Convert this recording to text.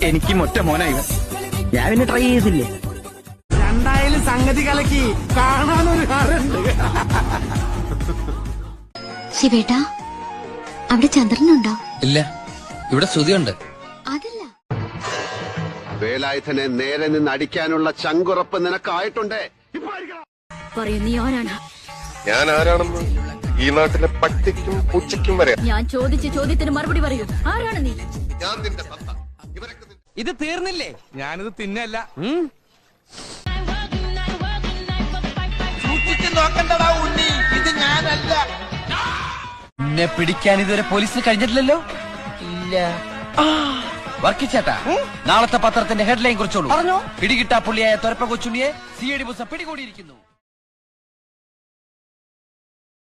എനിക്ക് ഒറ്റ മോനായി ഞാൻ പിന്നെ ട്രൈ ചെയ്തില്ലേ. രണ്ടായാലും സംഗതി കലക്കി കാണാനൊരു ആളുണ്ട്. ശിവേട്ടാ, അവിടെ ചന്ദ്രനുണ്ടോ? ഇല്ല, ഇവിടെ ശ്രുതിയുണ്ട്. അതല്ല, വേലായുധനെ നേരെ നിന്ന് അടിക്കാനുള്ള ചങ്കുറപ്പ് നിനക്കായിട്ടുണ്ടേ. പറയൂ, നീ ആരാണ്? ഞാൻ ആരാണെന്ന് ഈ നാട്ടിലെ പട്ടിക്കും പൂച്ചയ്ക്കും വരെ. ഞാൻ ചോദിച്ച ചോദ്യത്തിന് മറുപടി പറയൂ. ആരാണ് നീ? ഞാൻ നിന്റെ തത്ത. ഇവരൊക്കെ ഇത് തീർന്നില്ലേ? ഞാനിത് തിന്നല്ല. നോക്കണ്ടടാ ഉണ്ണി, ഇത് ഞാനല്ല. എന്നെ പിടിക്കാൻ ഇതുവരെ പോലീസിന് കഴിഞ്ഞിട്ടില്ലല്ലോ. ഇല്ല. വർക്കിച്ചേട്ടാ, നാളത്തെ പത്രത്തിന്റെ ഹെഡ്ലൈൻ കുറിച്ചോളൂ. പിടികിട്ടാ പുള്ളിയായ തൊരപ്പ കൊച്ചുണ്ണിയെ CID ബുസ പിടികൂടിയിരിക്കുന്നു.